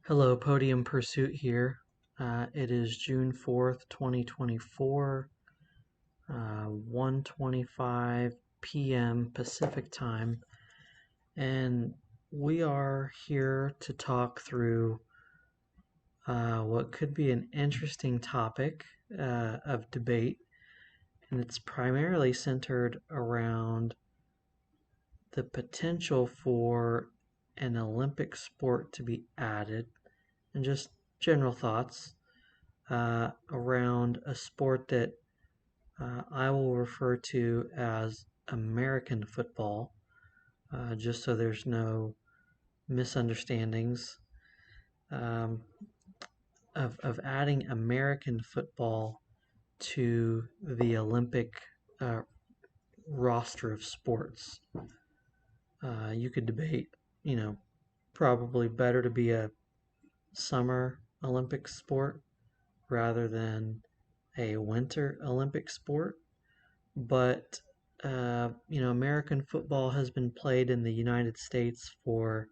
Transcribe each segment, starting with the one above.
Hello, Podium Pursuit here. It is June 4th, 2024, 1:25 p.m. Pacific Time, and we are here to talk through what could be an interesting topic of debate, and it's primarily centered around the potential for an Olympic sport to be added, and just general thoughts around a sport that I will refer to as American football, just so there's no misunderstandings, um, of adding American football to the Olympic uh, roster of sports. You could debate, you know, probably better to be a summer Olympic sport rather than a winter Olympic sport. But American football has been played in the United States for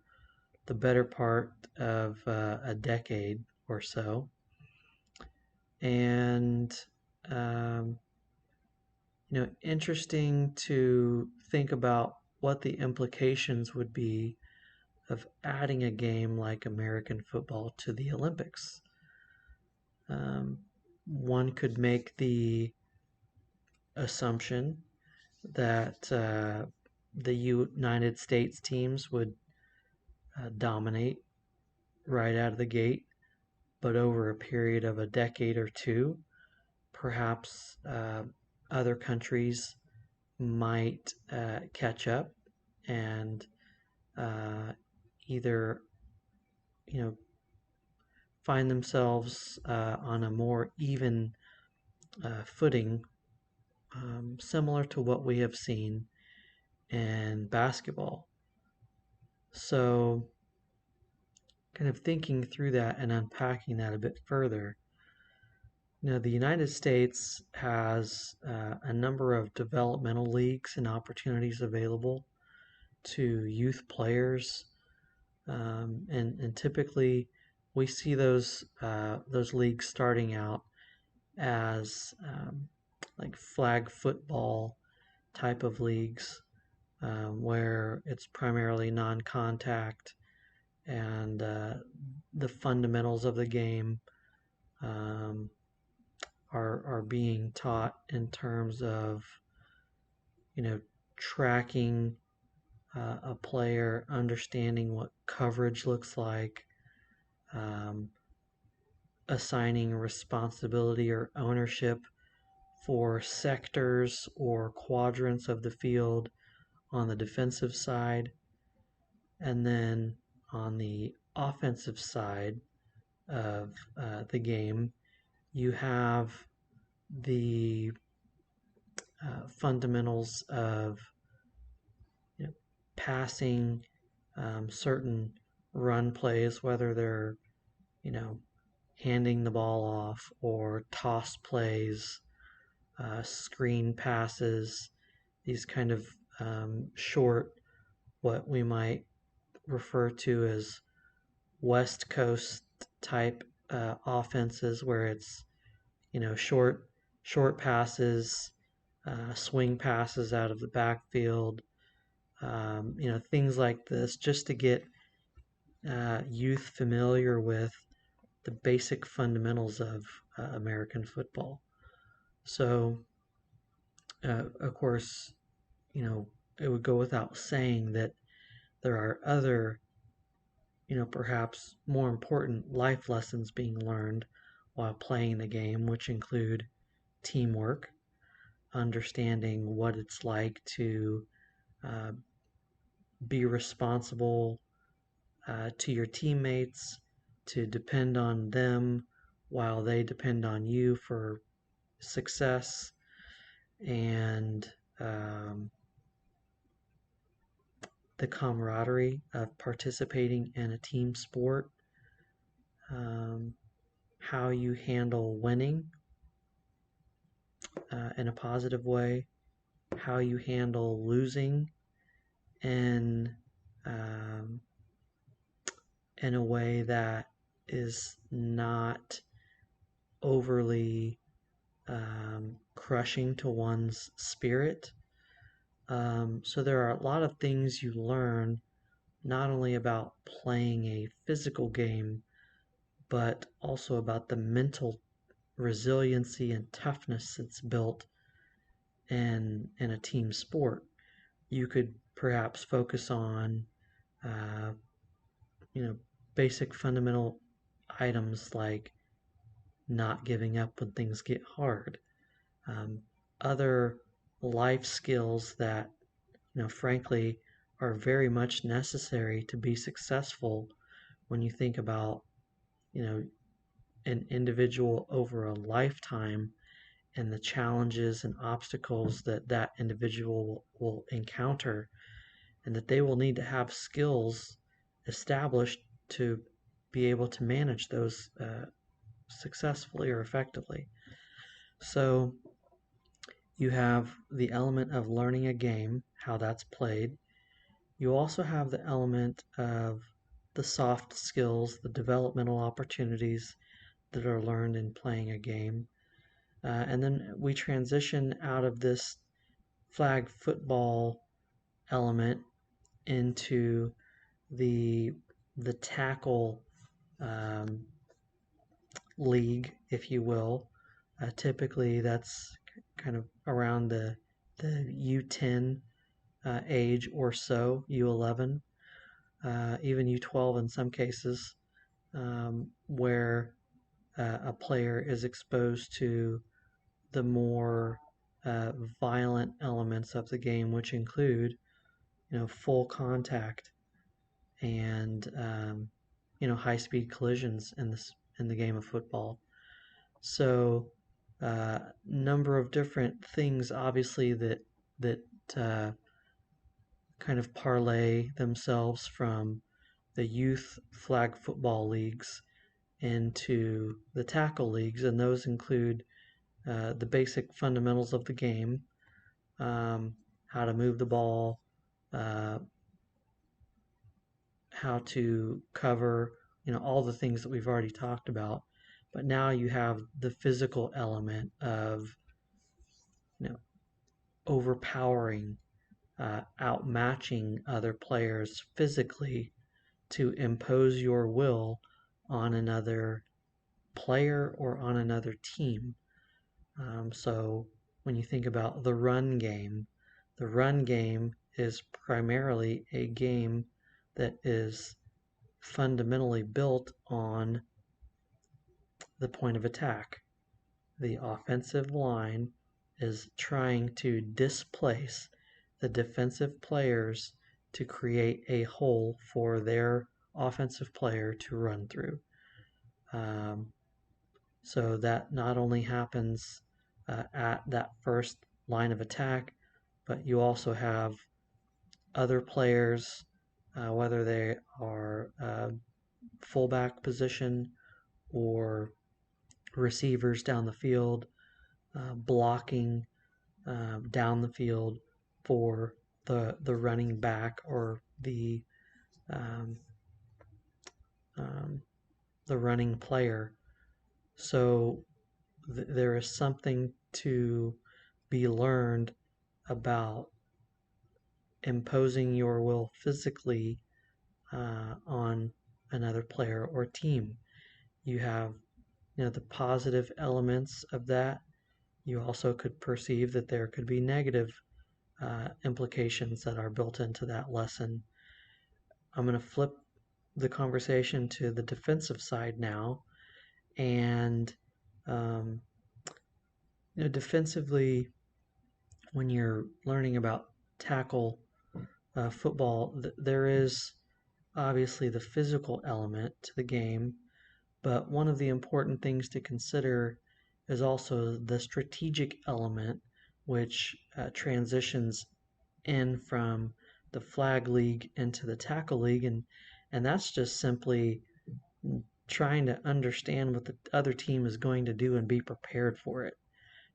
the better part of a decade or so, and um, interesting to think about what the implications would be of adding a game like American football to the Olympics. Um, One could make the assumption that the United States teams would dominate right out of the gate, but over a period of a decade or two, perhaps other countries might catch up and uh, either you know find themselves on a more even footing, similar to what we have seen in basketball. So, kind of thinking through that and unpacking that a bit further, the United States has a number of developmental leagues and opportunities available to youth players, and typically we see those leagues starting out as like flag football type of leagues, where it's primarily non-contact and the fundamentals of the game um, are being taught in terms of tracking a player, understanding what coverage looks like, um, assigning responsibility or ownership for sectors or quadrants of the field on the defensive side, and then on the offensive side of the game, you have the fundamentals of you know, passing, certain run plays, whether they're you know handing the ball off or toss plays, screen passes, these kind of short, what we might refer to as West Coast type offenses, where it's short passes, swing passes out of the backfield, things like this, just to get youth familiar with the basic fundamentals of American football. So, of course, it would go without saying that there are other, perhaps more important life lessons being learned while playing the game, which include teamwork, understanding what it's like to uh, be responsible to your teammates, to depend on them while they depend on you for success, and the camaraderie of participating in a team sport, um, how you handle winning in a positive way, how you handle losing in um, in a way that is not overly crushing to one's spirit. So there are a lot of things you learn not only about playing a physical game, but also about the mental resiliency and toughness that's built in a team sport. You could perhaps focus on, uh, you know, basic fundamental items like not giving up when things get hard. Um, Other life skills that, frankly, are very much necessary to be successful when you think about, you know, an individual over a lifetime and the challenges and obstacles that that individual will encounter, and that they will need to have skills established to be able to manage those successfully or effectively. So you have the element of learning a game, how that's played. You also have the element of the soft skills, the developmental opportunities that are learned in playing a game. And then we transition out of this flag football element into the the tackle um, league, if you will. Typically, that's kind of around the U10 age or so, U11, even U12 in some cases, where a player is exposed to the more violent elements of the game, which include, full contact and high-speed collisions in the game of football. So, number of different things, obviously that uh, kind of parlay themselves from the youth flag football leagues into the tackle leagues, and those include the basic fundamentals of the game, um, how to move the ball, uh, how to cover, all the things that we've already talked about. But now you have the physical element of, you know, overpowering, outmatching other players physically to impose your will on another player or on another team. So when you think about the run game is primarily a game that is fundamentally built on the point of attack. The offensive line is trying to displace the defensive players to create a hole for their offensive player to run through. Um, so that not only happens at that first line of attack, but you also have other players, whether they are fullback position or receivers down the field, blocking down the field for the running back or um, um, the running player. So there is something to be learned about imposing your will physically on another player or team. You have, the positive elements of that. You also could perceive that there could be negative implications that are built into that lesson. I'm going to flip the conversation to the defensive side now. And, um, defensively, when you're learning about tackle football, there is obviously the physical element to the game, but one of the important things to consider is also the strategic element, which transitions in from the flag league into the tackle league, and that's just simply trying to understand what the other team is going to do and be prepared for it,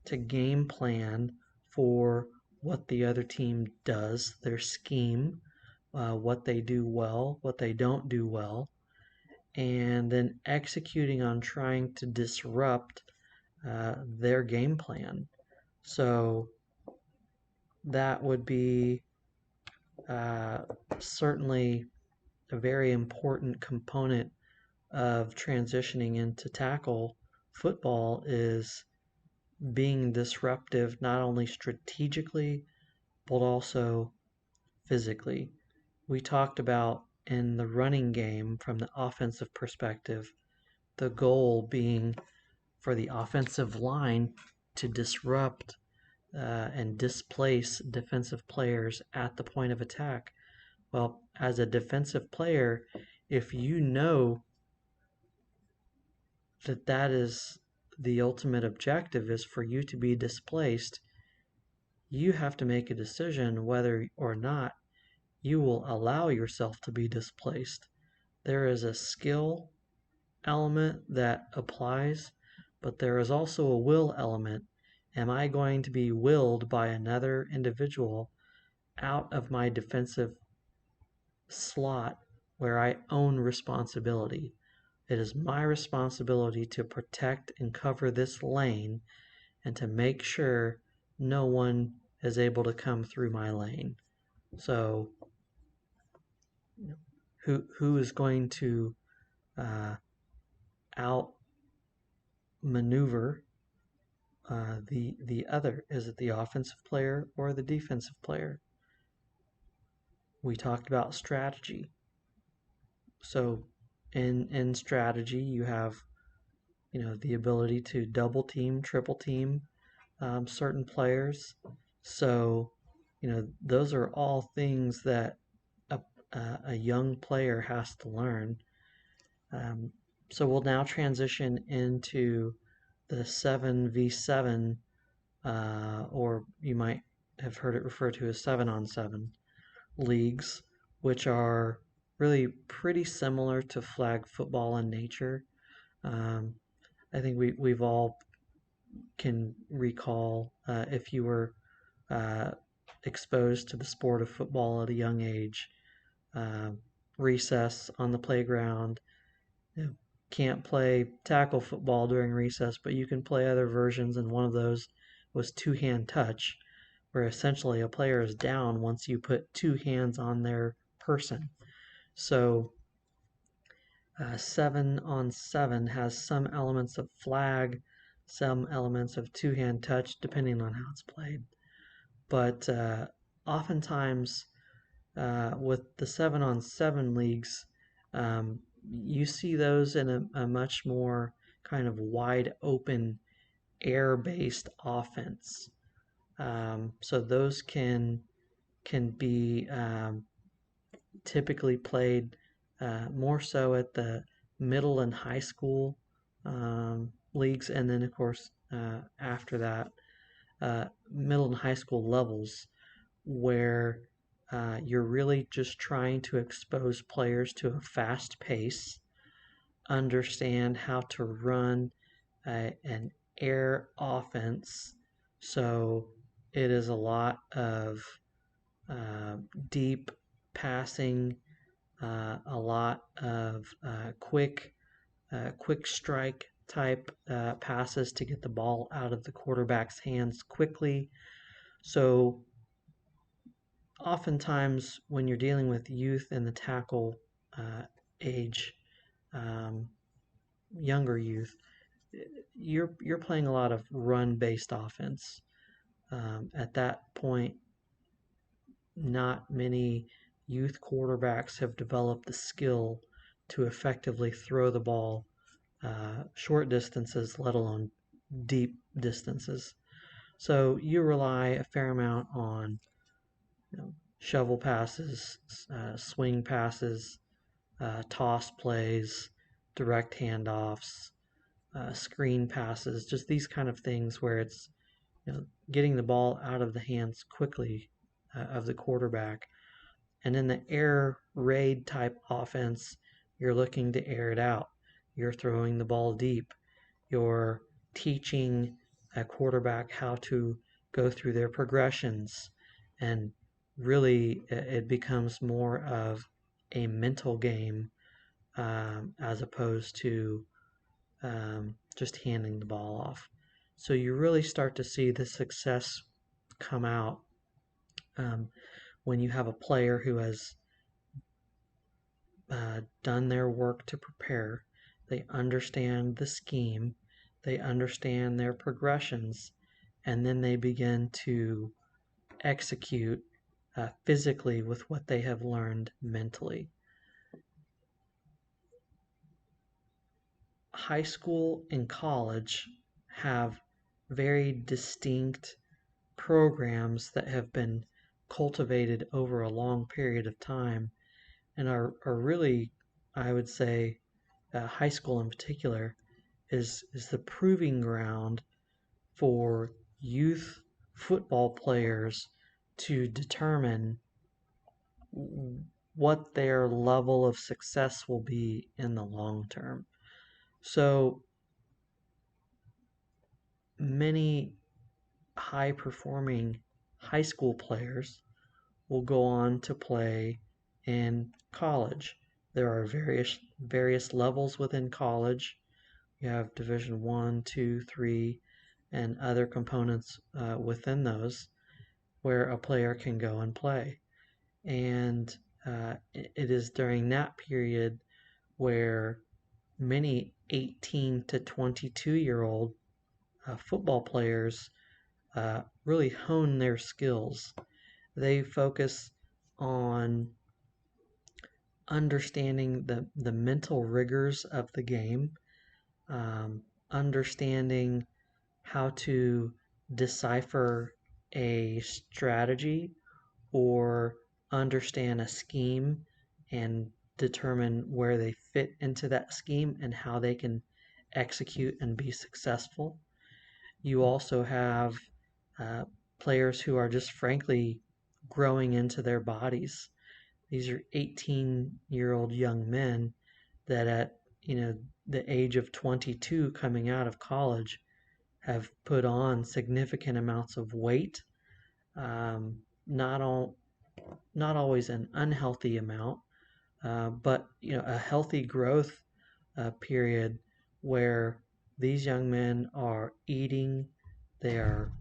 to game plan for what the other team does, their scheme, what they do well, what they don't do well, and then executing on trying to disrupt their game plan. So that would be uh, certainly a very important component of transitioning into tackle football is being disruptive not only strategically but also physically. We talked about in the running game from the offensive perspective, the goal being for the offensive line to disrupt and displace defensive players at the point of attack. Well, as a defensive player, if you know that that is the ultimate objective is for you to be displaced, you have to make a decision whether or not you will allow yourself to be displaced. There is a skill element that applies, but there is also a will element. Am I going to be willed by another individual out of my defensive slot where I own responsibility? It is my responsibility to protect and cover this lane and to make sure no one is able to come through my lane. So, who is going to outmaneuver the other? Is it the offensive player or the defensive player? We talked about strategy. So, in strategy, you have the ability to double team, triple team certain players. So, those are all things that a, a young player has to learn. Um, so we'll now transition into the 7v7, or you might have heard it referred to as 7-on-7 leagues, which are really pretty similar to flag football in nature. Um, I think we've all can recall if you were uh, exposed to the sport of football at a young age, uh, recess on the playground. You know, can't play tackle football during recess, but you can play other versions, and one of those was two-hand touch, where essentially a player is down once you put two hands on their person. So 7-on-7 has some elements of flag, some elements of two-hand touch, depending on how it's played. But oftentimes with the 7-on-7 leagues, you see those in a much more kind of wide open air-based offense. So those can be typically played more so at the middle and high school leagues, and then of course after that, middle and high school levels, where you're really just trying to expose players to a fast pace, understand how to run an air offense. So it is a lot of uh, deep passing, a lot of quick strike type passes to get the ball out of the quarterback's hands quickly. So oftentimes when you're dealing with youth in the tackle age, um, younger youth, you're playing a lot of run-based offense. At that point, not many youth quarterbacks have developed the skill to effectively throw the ball short distances, let alone deep distances. So you rely a fair amount on shovel passes, swing passes, toss plays, direct handoffs, screen passes, just these kind of things where it's getting the ball out of the hands quickly of the quarterback. And in the air raid type offense, you're looking to air it out. You're throwing the ball deep. You're teaching a quarterback how to go through their progressions, and really it becomes more of a mental game as opposed to just handing the ball off. So you really start to see the success come out um, when you have a player who has done their work to prepare. They understand the scheme, they understand their progressions, and then they begin to execute physically with what they have learned mentally. High school and college have very distinct programs that have been cultivated over a long period of time and are really, I would say, high school in particular is the proving ground for youth football players to determine what their level of success will be in the long term. So many high performing high school players will go on to play in college. There are various levels within college. You have Division 1, 2, 3, and other components within those where a player can go and play. And it is during that period where many 18 to 22-year-old football players really hone their skills. They focus on understanding the mental rigors of the game, understanding how to decipher a strategy or understand a scheme and determine where they fit into that scheme and how they can execute and be successful. You also have uh, players who are just frankly growing into their bodies. These are 18-year-old young men that at the age of 22 coming out of college have put on significant amounts of weight, not all not always an unhealthy amount, but a healthy growth period where these young men are eating, they are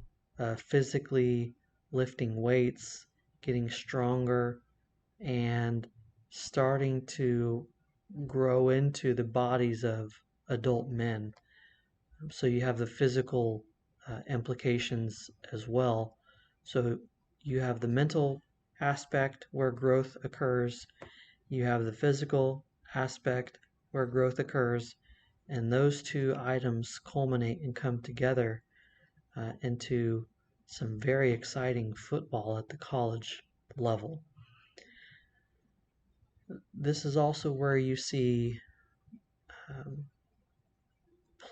physically lifting weights, getting stronger, and starting to grow into the bodies of adult men. So you have the physical implications as well. So you have the mental aspect where growth occurs, you have the physical aspect where growth occurs, and those two items culminate and come together into some very exciting football at the college level. This is also where you see um,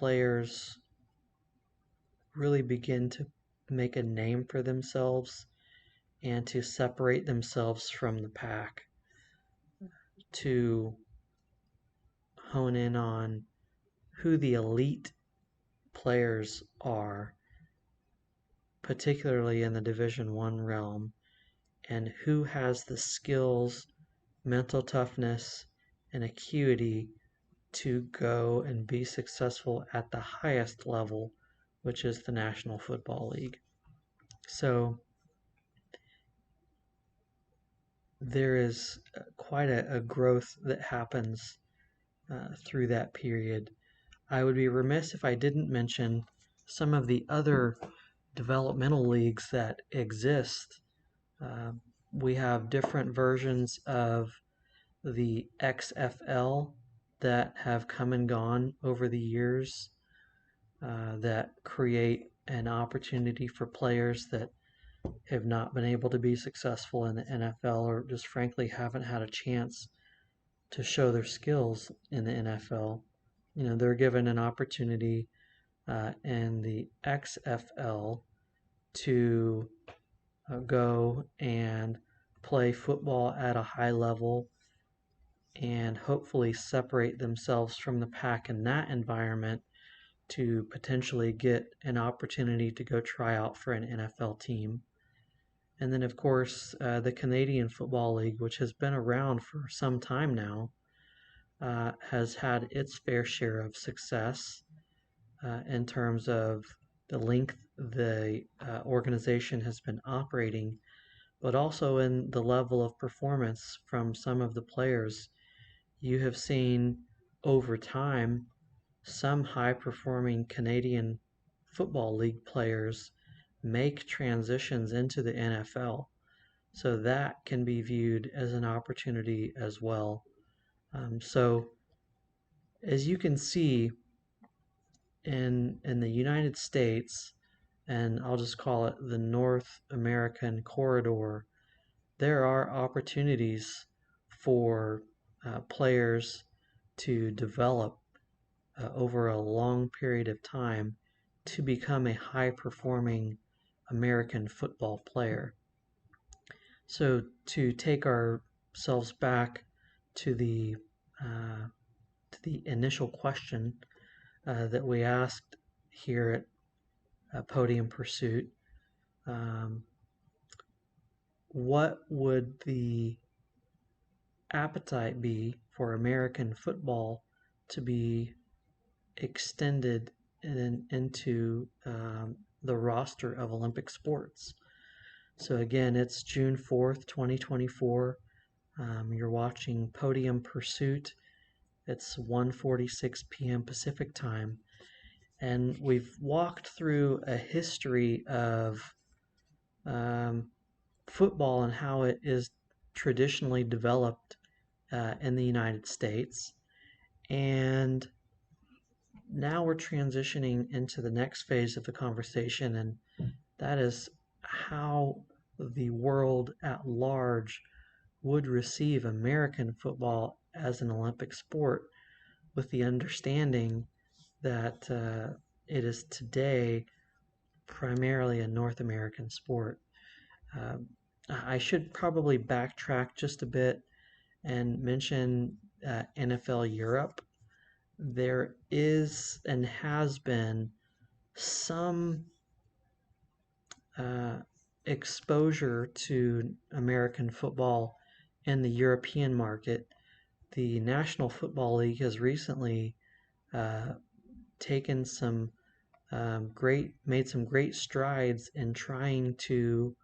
players really begin to make a name for themselves and to separate themselves from the pack, to hone in on who the elite players are, particularly in the Division 1 realm, and who has the skills, mental toughness, and acuity to go and be successful at the highest level, which is the National Football League. So there is quite a growth that happens through that period. I would be remiss if I didn't mention some of the other developmental leagues that exist. Uh, we have different versions of the XFL that have come and gone over the years that create an opportunity for players that have not been able to be successful in the NFL or just frankly haven't had a chance to show their skills in the NFL. They're given an opportunity in the XFL to go and play football at a high level and hopefully separate themselves from the pack in that environment to potentially get an opportunity to go try out for an NFL team. And then, of course, the Canadian Football League, which has been around for some time now, has had its fair share of success in terms of the length the organization has been operating, but also in the level of performance from some of the players. You have seen over time some high performing Canadian Football League players make transitions into the NFL. So that can be viewed as an opportunity as well. So as you can see in the United States, and I'll just call it the North American corridor, there are opportunities for players to develop over a long period of time to become a high performing American football player. So to take ourselves back to uh, the initial question that we asked here at Podium Pursuit, um, what would the appetite be for American football to be extended into the roster of Olympic sports? So again, it's June 4th, 2024. You're watching Podium Pursuit. It's 1:46 p.m. Pacific time. And we've walked through a history of um, football and how it is traditionally developed in the United States. And now we're transitioning into the next phase of the conversation, and that is how the world at large would receive American football as an Olympic sport, with the understanding that it is today primarily a North American sport. Um, I should probably backtrack just a bit and mention NFL Europe. There is and has been some uh, exposure to American football in the European market. The National Football League has recently uh, taken some made some great strides in trying to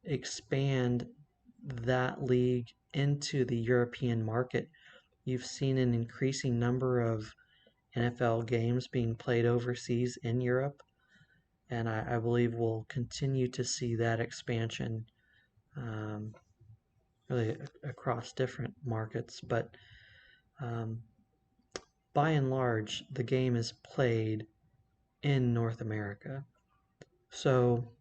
expand that league into the European market. You've seen an increasing number of NFL games being played overseas in Europe, and I believe we'll continue to see that expansion um, really across different markets. But um, by and large, the game is played in North America. So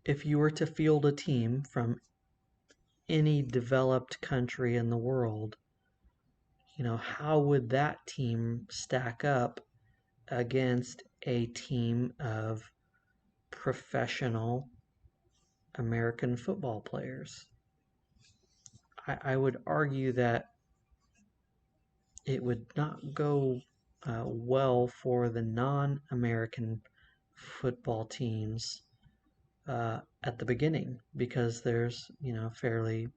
if you were to field a team from any developed country in the world, how would that team stack up against a team of professional American football players? I would argue that it would not go well for the non-American football teams at the beginning, because there's fairly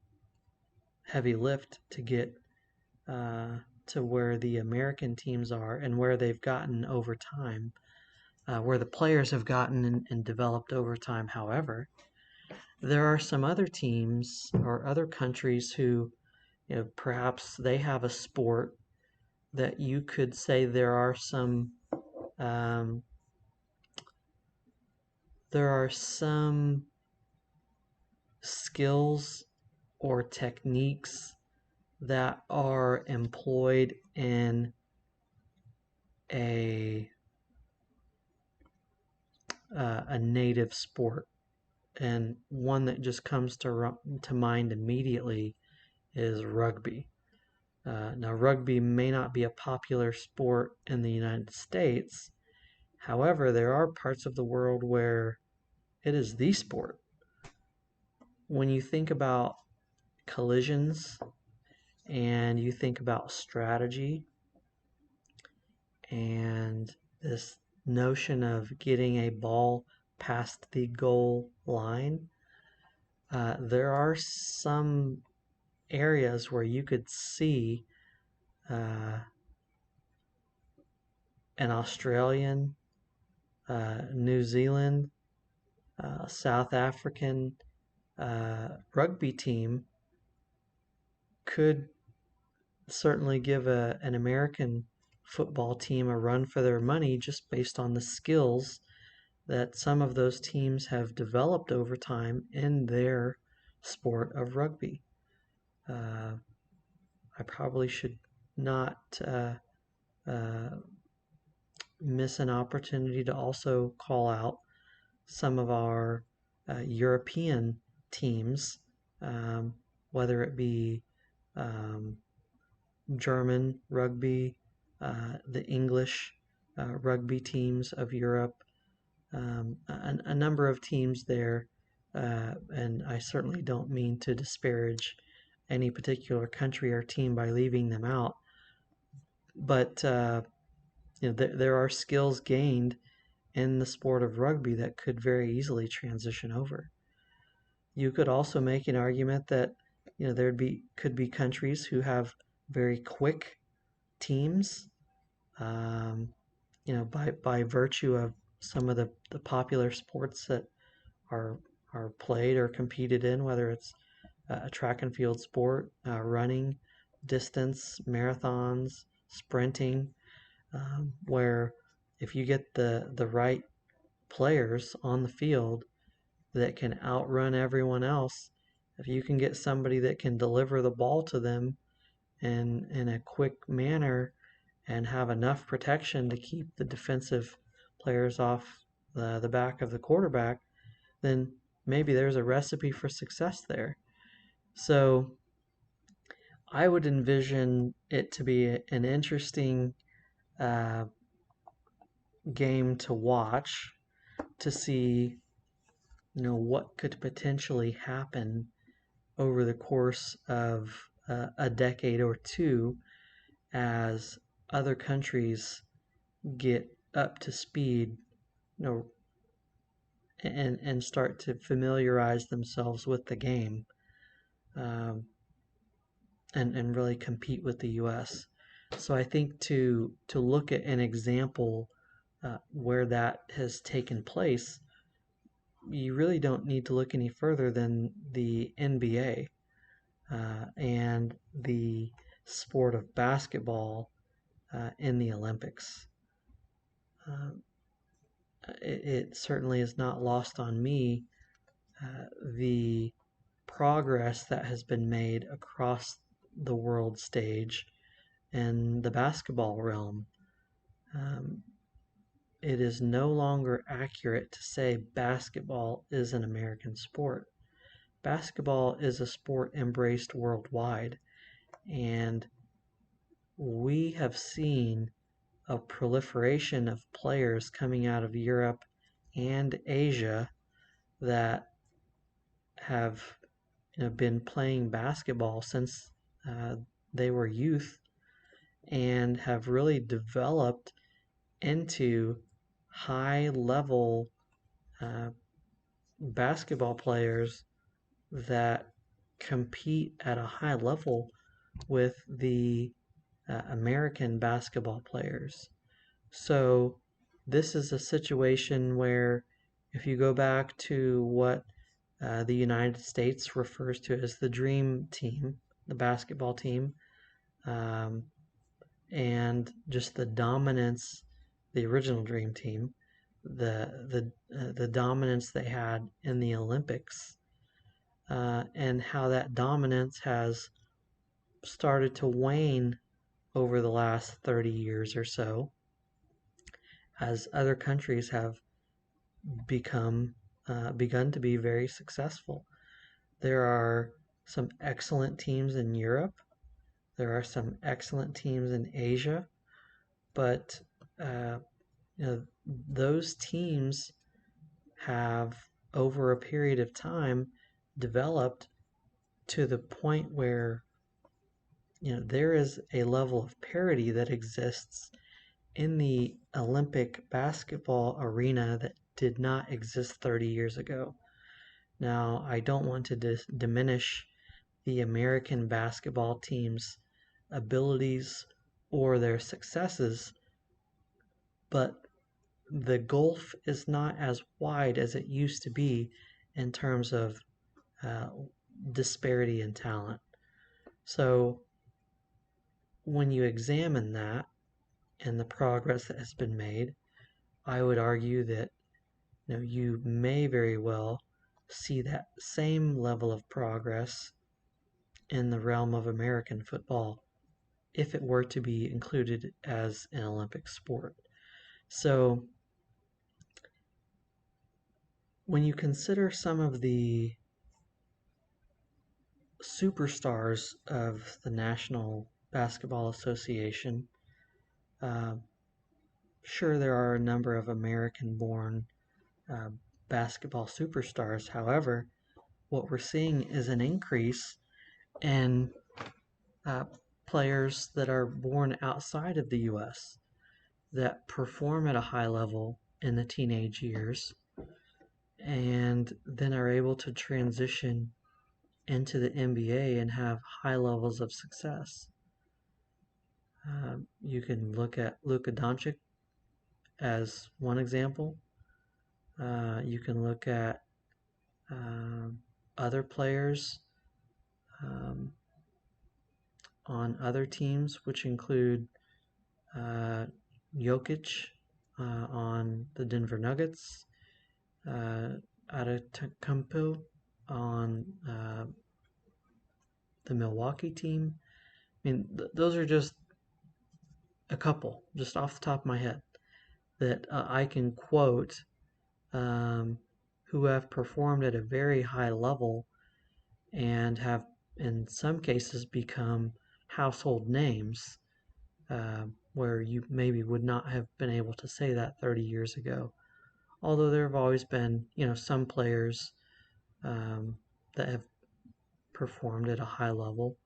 heavy lift to get to where the American teams are and where they've gotten over time, where the players have gotten and developed over time. However, there are some other teams or other countries who, perhaps they have a sport that you could say um, there are some skills or techniques that are employed in a a native sport, and one that just comes to mind immediately is rugby. Now, rugby may not be a popular sport in the United States. However, there are parts of the world where it is the sport. When you think about collisions and you think about strategy and this notion of getting a ball past the goal line, there are some areas where you could see uh, an Australian, New Zealand, South African rugby team could certainly give an American football team a run for their money just based on the skills that some of those teams have developed over time in their sport of rugby. Uh, I probably should not uh, miss an opportunity to also call out some of our European teams, um, whether it be um, German rugby, the English rugby teams of Europe, a number of teams there. And I certainly don't mean to disparage any particular country or team by leaving them out, but there are skills gained in the sport of rugby that could very easily transition over. You could also make an argument that could be countries who have very quick teams, um, by virtue of some of the popular sports that are are played or competed in, whether it's a track and field sport, running, distance, marathons, sprinting, where if you get the right players on the field that can outrun everyone else, if you can get somebody that can deliver the ball to them in a quick manner and have enough protection to keep the defensive players off the back of the quarterback, then maybe there's a recipe for success there. So I would envision it to be an interesting uh, game to watch to see, what could potentially happen over the course of a decade or two as other countries get up to speed, you know, and start to familiarize themselves with the game, um, and really compete with the U.S. So I think to look at an example where that has taken place, you really don't need to look any further than the NBA and the sport of basketball in the Olympics. Uh, it certainly is not lost on me the progress that has been made across the world stage in the basketball realm. Um, it is no longer accurate to say basketball is an American sport. Basketball is a sport embraced worldwide, and we have seen a proliferation of players coming out of Europe and Asia that have been playing basketball since uh, they were youth and have really developed into high level uh, basketball players that compete at a high level with the American basketball players. So this is a situation where if you go back to what the United States refers to as the dream team, the basketball team, um, and just the dominance, the original dream team, the dominance they had in the Olympics, and how that dominance has started to wane over the last 30 years or so as other countries have become begun to be very successful. There are some excellent teams in Europe. There are some excellent teams in Asia, but uh, those teams have, over a period of time, developed to the point where there is a level of parity that exists in the Olympic basketball arena that did not exist 30 years ago. Now, I don't want to diminish the American basketball team's abilities or their successes, but the gulf is not as wide as it used to be in terms of uh, disparity in talent. So when you examine that and the progress that has been made, I would argue that you may very well see that same level of progress in the realm of American football if it were to be included as an Olympic sport. So when you consider some of the superstars of the National Basketball Association, uh, sure, there are a number of American born uh, basketball superstars. However, what we're seeing is an increase in uh, players that are born outside of the U.S. that perform at a high level in the teenage years and then are able to transition into the NBA and have high levels of success. You can look at Luka Doncic as one example. You can look at um, other players um, on other teams, which include uh, Jokic on the Denver Nuggets, uh, Antetokounmpo on the Milwaukee team. I mean, those are just a couple, just off the top of my head, that I can quote um, who have performed at a very high level and have, in some cases, become household names where you maybe would not have been able to say that 30 years ago. Although there have always been, some players um, that have performed at a high level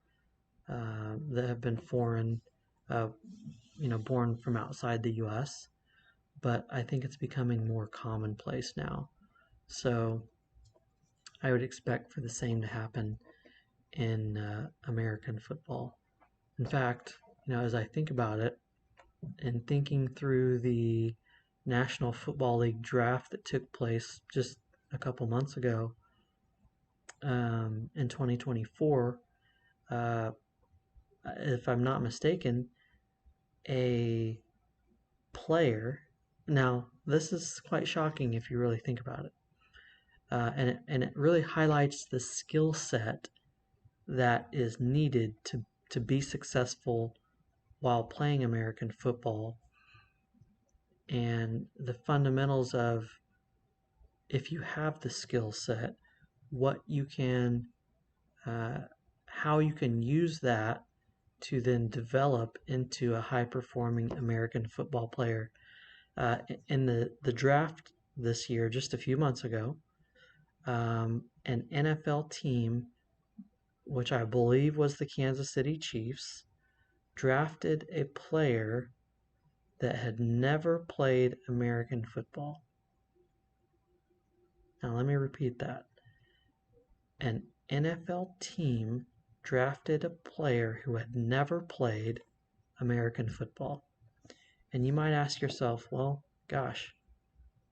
that have been foreign, uh, born from outside the U.S. But I think it's becoming more commonplace now. So I would expect for the same to happen in American football. In fact, as I think about it, and thinking through the National Football League draft that took place just a couple months ago in 2024, uh, if I'm not mistaken, a player. Now, this is quite shocking if you really think about it. And it really highlights the skill set that is needed to be successful while playing American football and the fundamentals of if you have the skill set, what you can, uh, how you can use that to then develop into a high performing American football player. In the draft this year, just a few months ago, an NFL team, which I believe was the Kansas City Chiefs, drafted a player that had never played American football. Now, let me repeat that. An NFL team drafted a player who had never played American football. And you might ask yourself, well, gosh,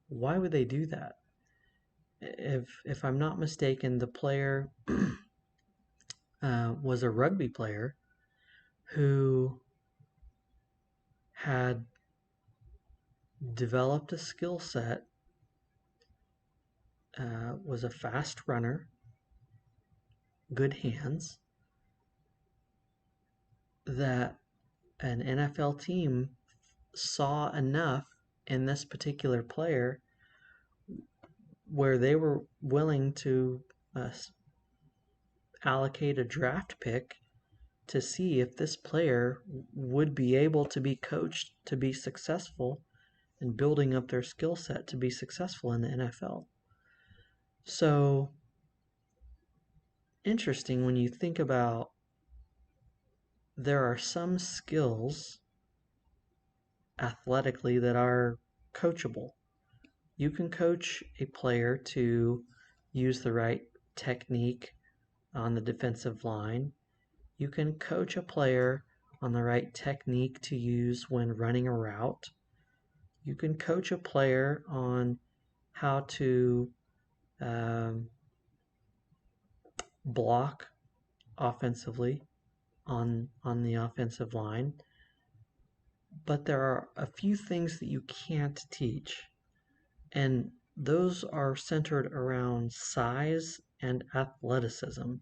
why would they do that? If I'm not mistaken, the player was a rugby player who had developed a skill set, was a fast runner, good hands, that an NFL team saw enough in this particular player where they were willing to allocate a draft pick to see if this player would be able to be coached to be successful and building up their skill set to be successful in the NFL. So interesting when you think about there are some skills athletically that are coachable. You can coach a player to use the right technique on the defensive line. You can coach a player on the right technique to use when running a route. You can coach a player on how to um, block offensively on the offensive line. But there are a few things that you can't teach, and those are centered around size and athleticism.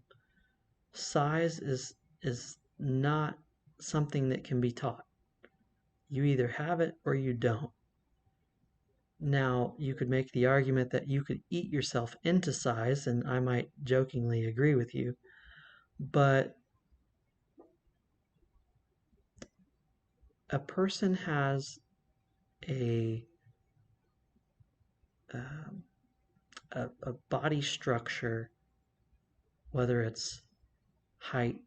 Size is not something that can be taught. You either have it or you don't. Now, you could make the argument that you could eat yourself into size, and I might jokingly agree with you, but a person has a um, a body structure, whether it's height,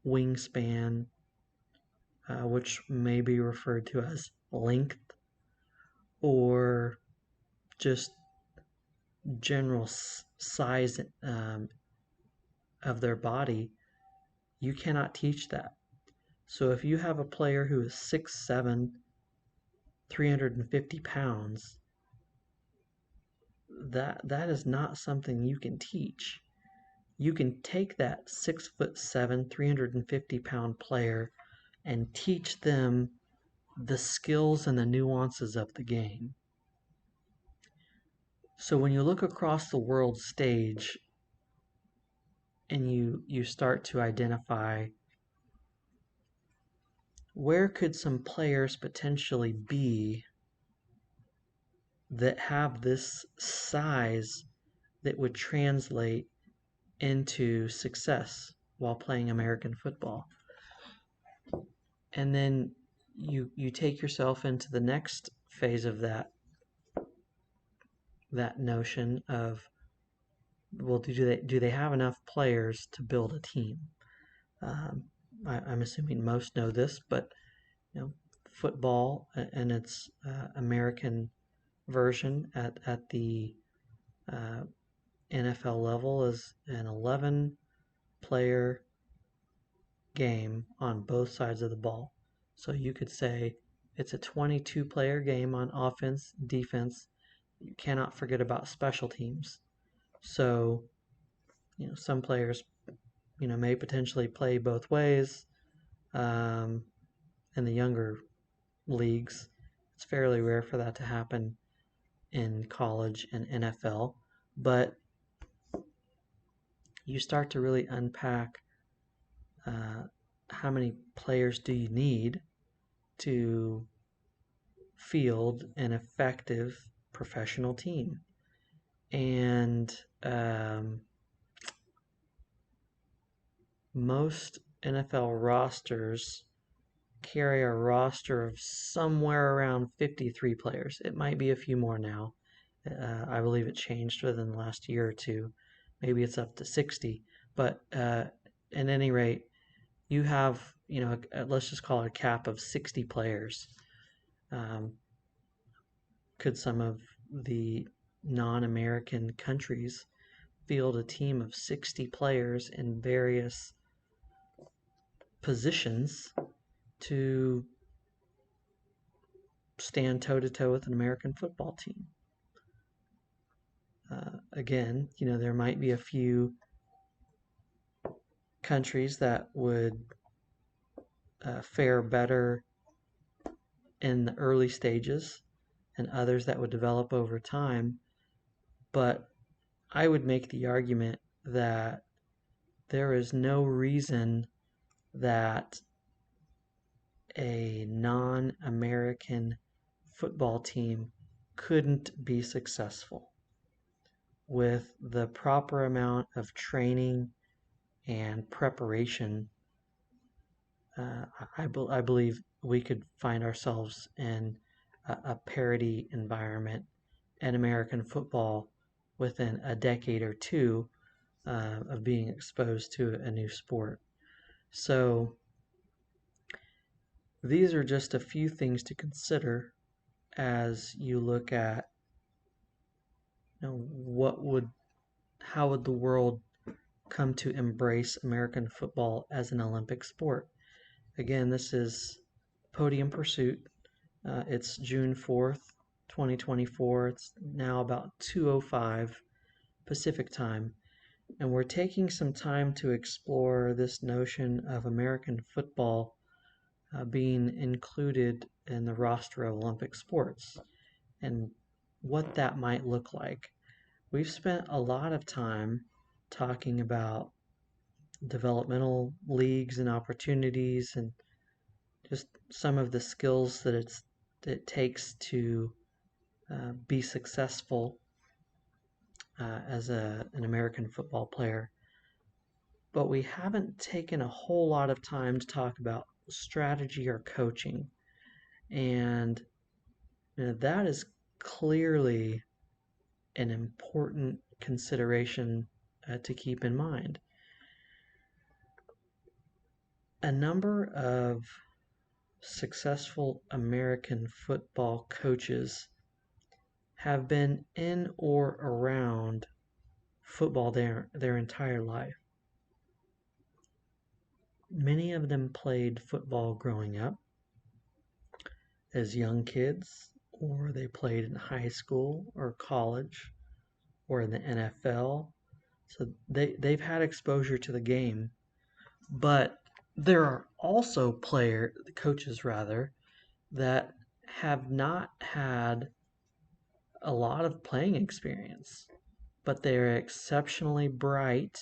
wingspan, which may be referred to as length, or just general size of their body, you cannot teach that. So if you have a player who is 6'7", 350 pounds, that is not something you can teach. You can take that 6'7", 350-pound player and teach them the skills and the nuances of the game. So when you look across the world stage and you start to identify where could some players potentially be that have this size that would translate into success while playing American football. And then you take yourself into the next phase of that notion of, well, do they have enough players to build a team? I'm assuming most know this, but football and its American version at the NFL level is an 11-player game on both sides of the ball. So you could say it's a 22-player game on offense, defense. You cannot forget about special teams. So, some players, may potentially play both ways. In the younger leagues, it's fairly rare for that to happen in college and NFL. But you start to really unpack how many players do you need to field an effective professional team. And most NFL rosters carry a roster of somewhere around 53 players. It might be a few more now. I believe it changed within the last year or two. Maybe it's up to 60. But at any rate, you have, let's just call it a cap of 60 players. Could some of the non-American countries field a team of 60 players in various positions to stand toe-to-toe with an American football team? Again, there might be a few countries that would fare better in the early stages and others that would develop over time. But I would make the argument that there is no reason that a non-American football team couldn't be successful with the proper amount of training and preparation. I believe we could find ourselves in a parity environment in American football within a decade or two of being exposed to a new sport. So these are just a few things to consider as you look at how would the world come to embrace American football as an Olympic sport. Again, this is Podium Pursuit. It's June 4th, 2024. It's now about 2:05 Pacific time, and we're taking some time to explore this notion of American football being included in the roster of Olympic sports and what that might look like. We've spent a lot of time talking about developmental leagues and opportunities and just some of the skills that it takes to be successful as an American football player. But we haven't taken a whole lot of time to talk about strategy or coaching. And that is clearly an important consideration to keep in mind. A number of successful American football coaches have been in or around football their entire life. Many of them played football growing up as young kids, or they played in high school or college or in the NFL. So they've had exposure to the game, but there are also coaches rather, that have not had a lot of playing experience, but they're exceptionally bright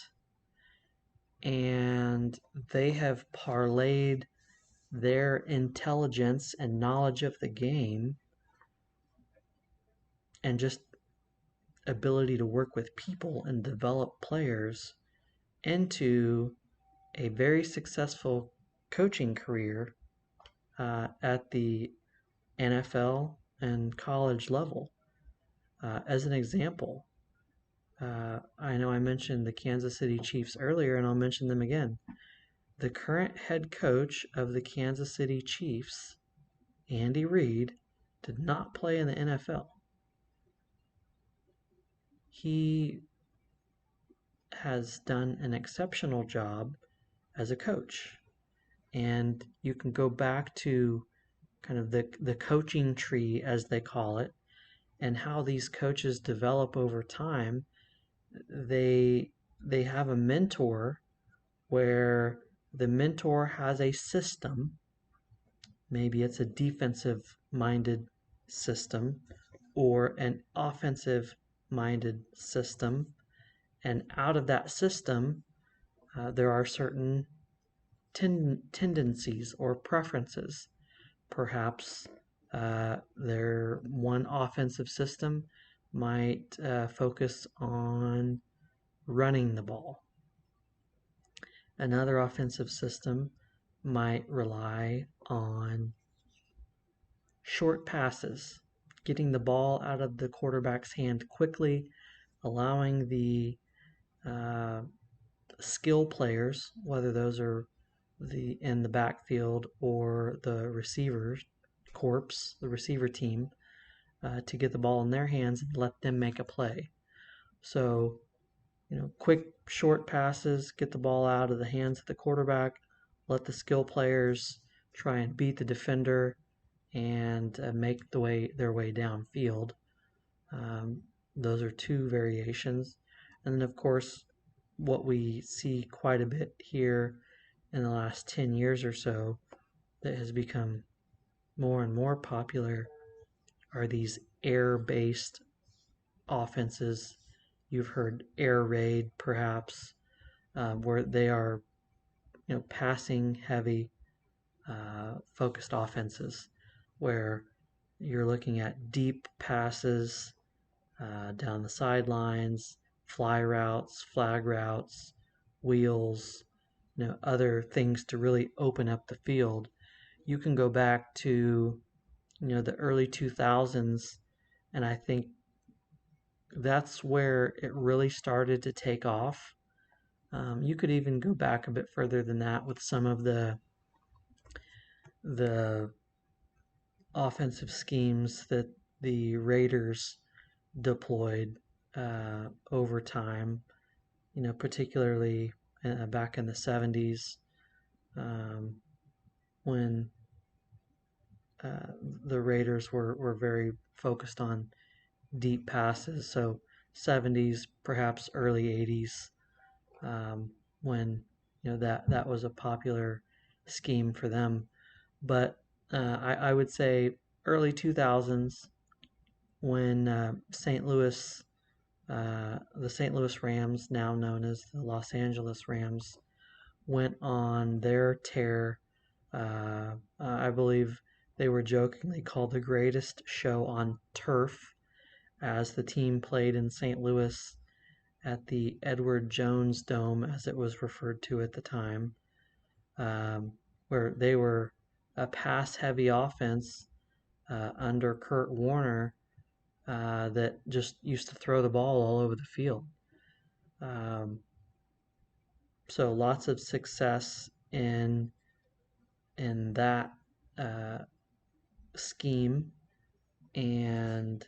and they have parlayed their intelligence and knowledge of the game and just ability to work with people and develop players into a very successful coaching career at the NFL and college level. As an example, I know I mentioned the Kansas City Chiefs earlier, and I'll mention them again. The current head coach of the Kansas City Chiefs, Andy Reid, did not play in the NFL. He has done an exceptional job as a coach. And you can go back to kind of the coaching tree, as they call it, and how these coaches develop over time. They have a mentor where the mentor has a system. Maybe it's a defensive minded system or an offensive minded system. And out of that system, there are certain tendencies or preferences. Perhaps their one offensive system might focus on running the ball. Another offensive system might rely on short passes, getting the ball out of the quarterback's hand quickly, allowing the skill players, whether those are in the backfield or the receiver team, to get the ball in their hands and let them make a play. So, quick short passes, get the ball out of the hands of the quarterback, let the skill players try and beat the defender and make their way downfield. Those are two variations. And then, of course, what we see quite a bit here in the last 10 years or so that has become more and more popular are these air-based offenses. You've heard air raid, perhaps, where they are, passing heavy, focused offenses, where you're looking at deep passes down the sidelines, fly routes, flag routes, wheels, other things to really open up the field. You can go back to, the early 2000s, and I think that's where it really started to take off. You could even go back a bit further than that with some of the offensive schemes that the Raiders deployed over time. particularly back in the 70s, um, when uh, the Raiders were very focused on deep passes. So 70s, perhaps early 80s, when that was a popular scheme for them. But I would say early 2000s, when the St. Louis Rams, now known as the Los Angeles Rams, went on their tear. I believe they were jokingly called the greatest show on turf, as the team played in St. Louis at the Edward Jones Dome, as it was referred to at the time, um, where they were a pass heavy offense under Kurt Warner that just used to throw the ball all over the field. Um, so lots of success in that uh, scheme, and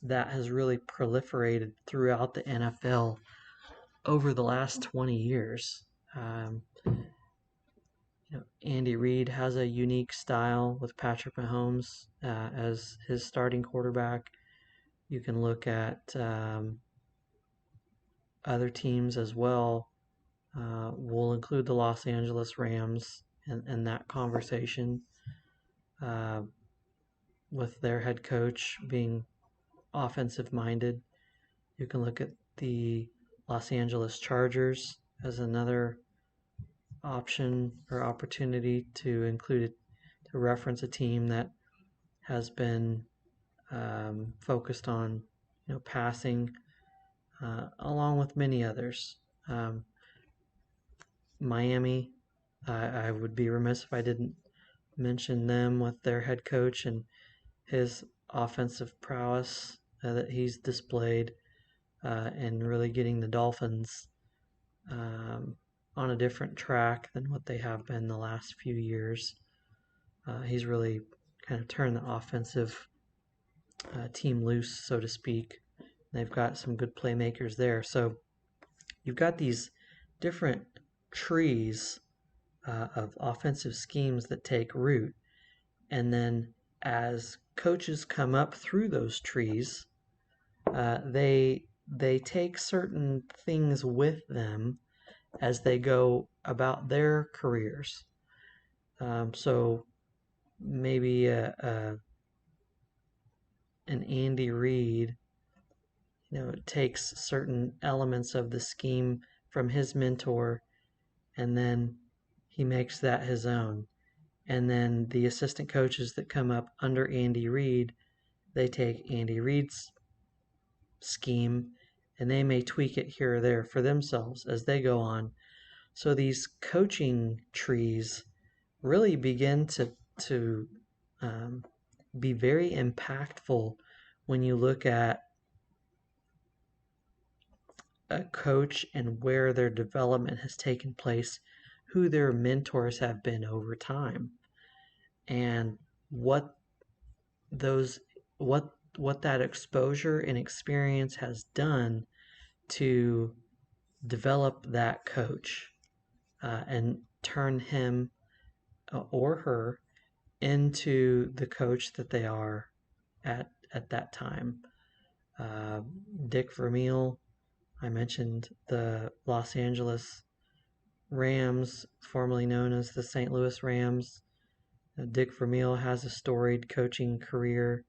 that has really proliferated throughout the NFL over the last 20 years. Um, Andy Reid has a unique style with Patrick Mahomes as his starting quarterback. You can look at other teams as well. We'll include the Los Angeles Rams in that conversation, uh, with their head coach being offensive minded. You can look at the Los Angeles Chargers as another option or opportunity to include it, to reference a team that has been focused on passing, along with many others. Um, Miami, I would be remiss if I didn't mention them with their head coach and his offensive prowess that he's displayed, and really getting the Dolphins um, on a different track than what they have been the last few years. He's really kind of turned the offensive team loose, so to speak. They've got some good playmakers there. So you've got these different trees of offensive schemes that take root. And then as coaches come up through those trees, they take certain things with them as they go about their careers. So maybe an Andy Reid, takes certain elements of the scheme from his mentor, and then he makes that his own. And then the assistant coaches that come up under Andy Reid, they take Andy Reid's scheme and they may tweak it here or there for themselves as they go on. So these coaching trees really begin to um, be very impactful when you look at a coach and where their development has taken place, who their mentors have been over time, and what those what that exposure and experience has done to develop that coach, and turn him or her into the coach that they are at that time. Uh, Dick Vermeil, I mentioned the Los Angeles Rams, formerly known as the St. Louis Rams. Dick Vermeil has a storied coaching career.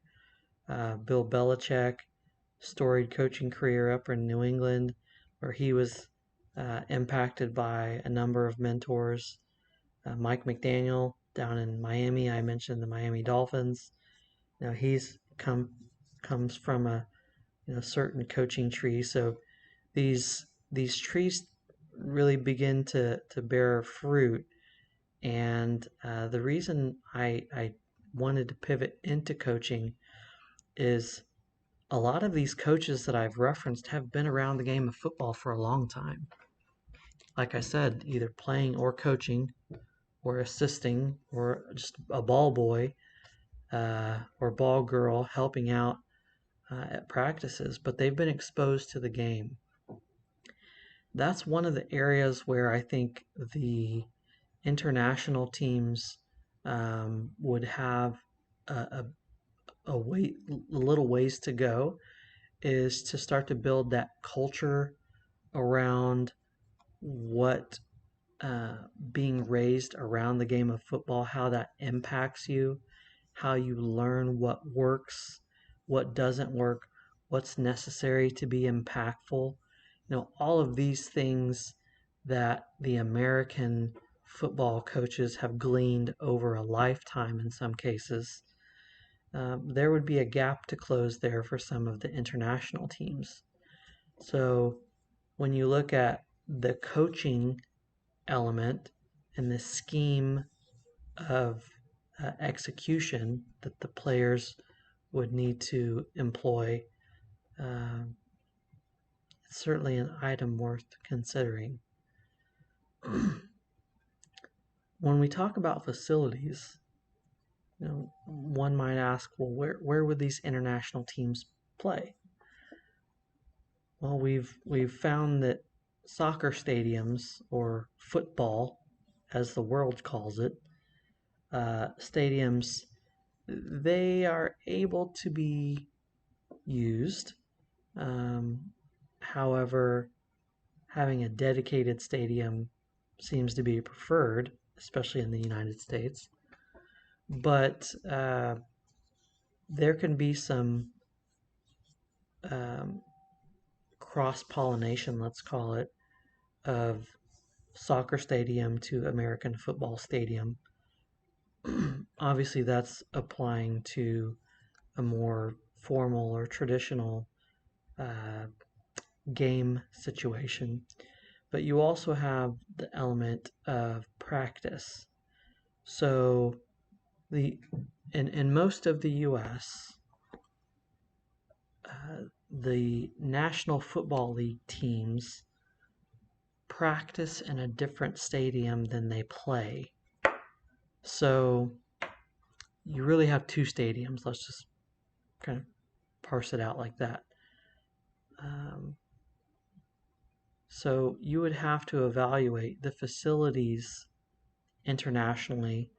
Bill Belichick, storied coaching career up in New England, where he was impacted by a number of mentors. Mike McDaniel down in Miami, I mentioned the Miami Dolphins. He's comes from a certain coaching tree. So these trees really begin to bear fruit. And the reason I wanted to pivot into coaching is a lot of these coaches that I've referenced have been around the game of football for a long time. Like I said, either playing or coaching or assisting or just a ball boy or ball girl helping out at practices, but they've been exposed to the game. That's one of the areas where I think the international teams would have a, a little ways to go, is to start to build that culture around what being raised around the game of football, how that impacts you, how you learn what works, what doesn't work, what's necessary to be impactful. All of these things that the American football coaches have gleaned over a lifetime in some cases. There would be a gap to close there for some of the international teams. So when you look at the coaching element and the scheme of execution that the players would need to employ, uh, it's certainly an item worth considering. When we talk about facilities, one might ask, well, where would these international teams play? Well, we've found that soccer stadiums, or football, as the world calls it, stadiums, they are able to be used. However, having a dedicated stadium seems to be preferred, especially in the United States. But there can be some um, cross pollination, let's call it, of soccer stadium to American football stadium. Obviously, that's applying to a more formal or traditional uh, game situation. But you also have the element of practice. So the in most of the U.S., the National Football League teams practice in a different stadium than they play. So you really have two stadiums. Let's just kind of parse it out like that. Um, so you would have to evaluate the facilities internationally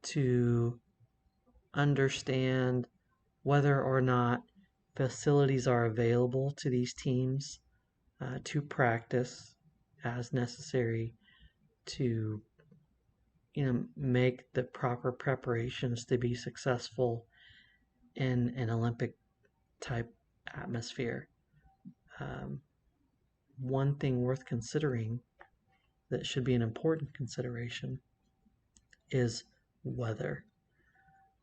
to understand whether or not facilities are available to these teams to practice as necessary to make the proper preparations to be successful in an Olympic type atmosphere. Um, One thing worth considering that should be an important consideration is weather.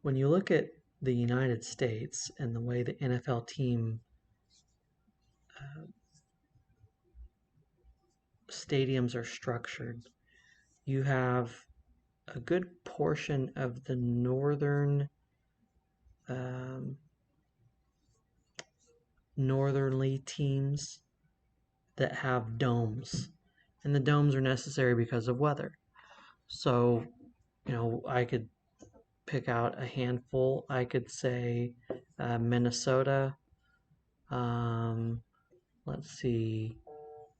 When you look at the United States and the way the NFL team uh, stadiums are structured, you have a good portion of the um, northernly teams that have domes, and the domes are necessary because of weather. So, I could pick out a handful. I could say Minnesota. Um, let's see.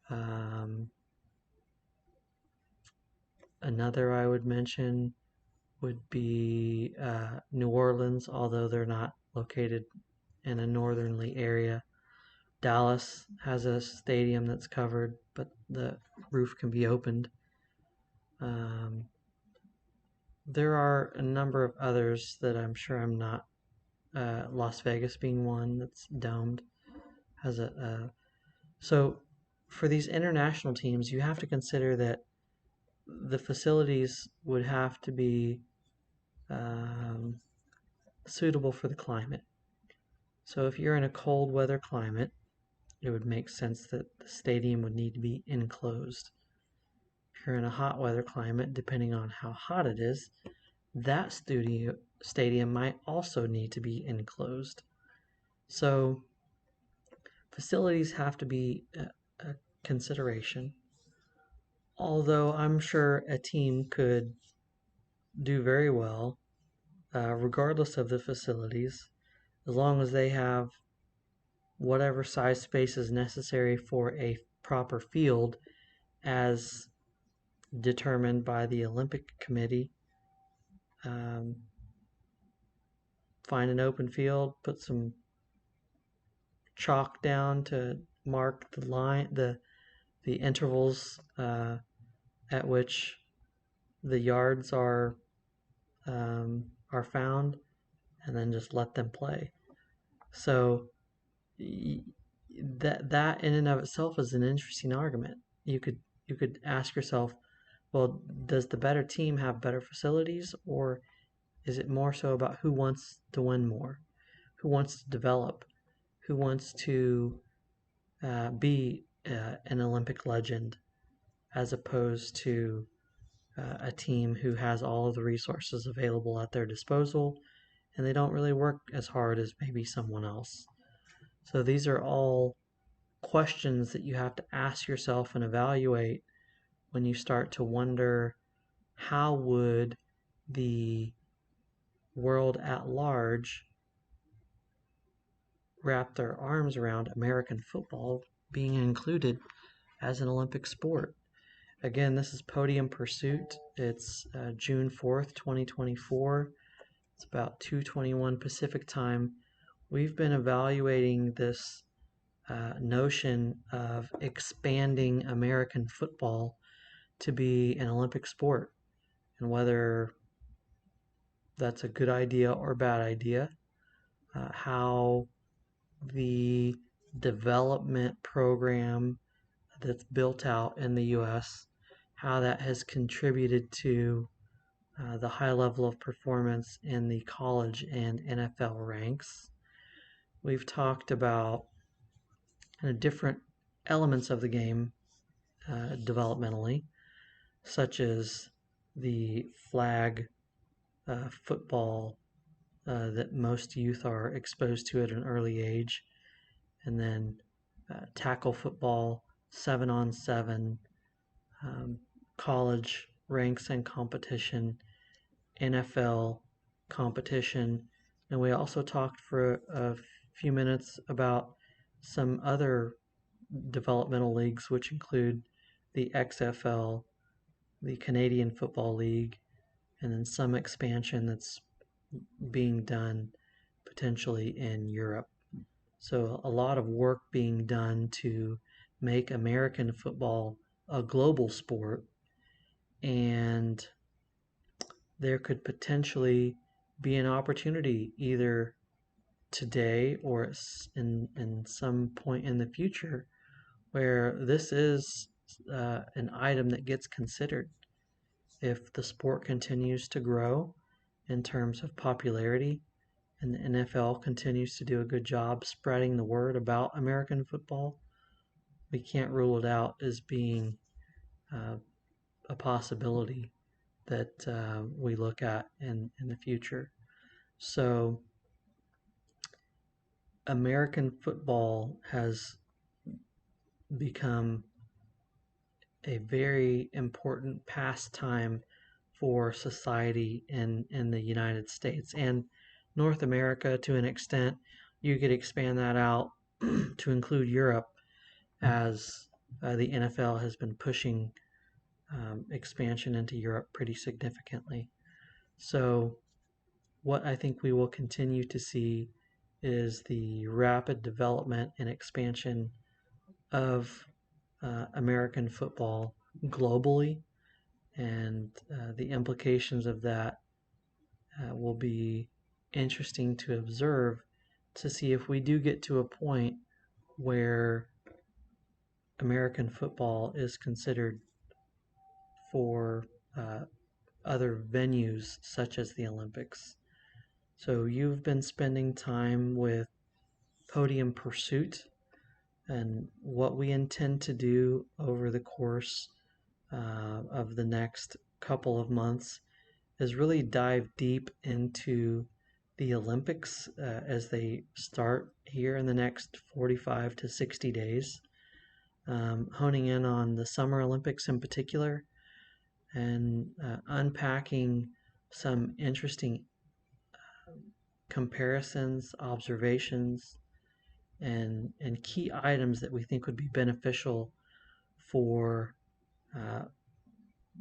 Um, Another I would mention would be New Orleans, although they're not located in a northernly area. Dallas has a stadium that's covered, but the roof can be opened. Um, there are a number of others that I'm sure I'm not. Las Vegas being one that's domed, has so for these international teams, you have to consider that the facilities would have to be um, suitable for the climate. So if you're in a cold weather climate, it would make sense that the stadium would need to be enclosed. If you're in a hot weather climate, depending on how hot it is, that stadium might also need to be enclosed. So facilities have to be a consideration. Although I'm sure a team could do very well, regardless of the facilities, as long as they have whatever size space is necessary for a proper field as determined by the Olympic Committee. Um, find an open field, put some chalk down to mark the line, the intervals at which the yards are found, and then just let them play. So that in and of itself is an interesting argument. You could ask yourself, well, does the better team have better facilities, or is it more so about who wants to win more, who wants to develop, who wants to be an Olympic legend, as opposed to a team who has all of the resources available at their disposal and they don't really work as hard as maybe someone else. So these are all questions that you have to ask yourself and evaluate when you start to wonder, how would the world at large wrap their arms around American football being included as an Olympic sport. Again, this is Podium Pursuit. It's June 4th, 2024. It's about 2:21 Pacific time. We've been evaluating this notion of expanding American football to be an Olympic sport, and whether that's a good idea or bad idea, how the development program that's built out in the U.S., how that has contributed to the high level of performance in the college and NFL ranks. We've talked about different elements of the game developmentally, such as the flag football that most youth are exposed to at an early age, and then tackle football, 7-on-7, college ranks and competition, NFL competition, and we also talked for a few minutes about some other developmental leagues, which include the XFL, the Canadian Football League, and then some expansion that's being done potentially in Europe. So a lot of work being done to make American football a global sport, and there could potentially be an opportunity either today or in some point in the future where this is an item that gets considered. If the sport continues to grow in terms of popularity and the NFL continues to do a good job spreading the word about American football, we can't rule it out as being uh, a possibility that we look at in the future. So, American football has become a very important pastime for society in the United States and North America to an extent. You could expand that out to include Europe, as the NFL has been pushing expansion into Europe pretty significantly. So, what I think we will continue to see is the rapid development and expansion of American football globally, and the implications of that will be interesting to observe to see if we do get to a point where American football is considered for other venues such as the Olympics. So you've been spending time with Podium Pursuit, and what we intend to do over the course of the next couple of months is really dive deep into the Olympics as they start here in the next 45 to 60 days, honing in on the Summer Olympics in particular, and unpacking some interesting comparisons, observations, and key items that we think would be beneficial for uh,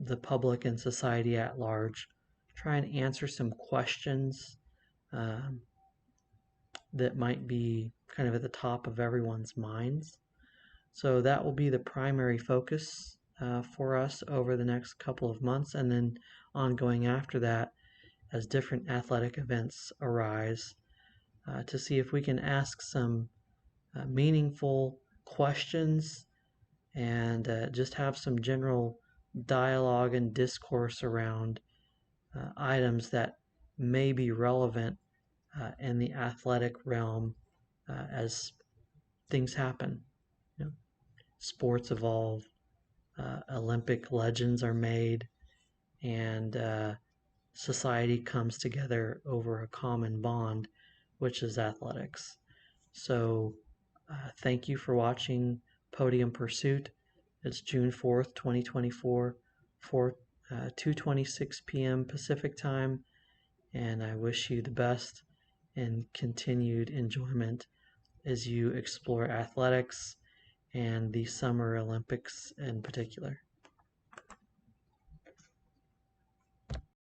the public and society at large. Try and answer some questions um, that might be kind of at the top of everyone's minds. So that will be the primary focus for us over the next couple of months, and then ongoing after that as different athletic events arise, to see if we can ask some meaningful questions and just have some general dialogue and discourse around items that may be relevant in the athletic realm as things happen. You know, sports evolve, Olympic legends are made, and society comes together over a common bond, which is athletics. So, thank you for watching Podium Pursuit. It's June 4th, 2024, for 2:26 p.m. Pacific time, and I wish you the best and continued enjoyment as you explore athletics and the Summer Olympics in particular.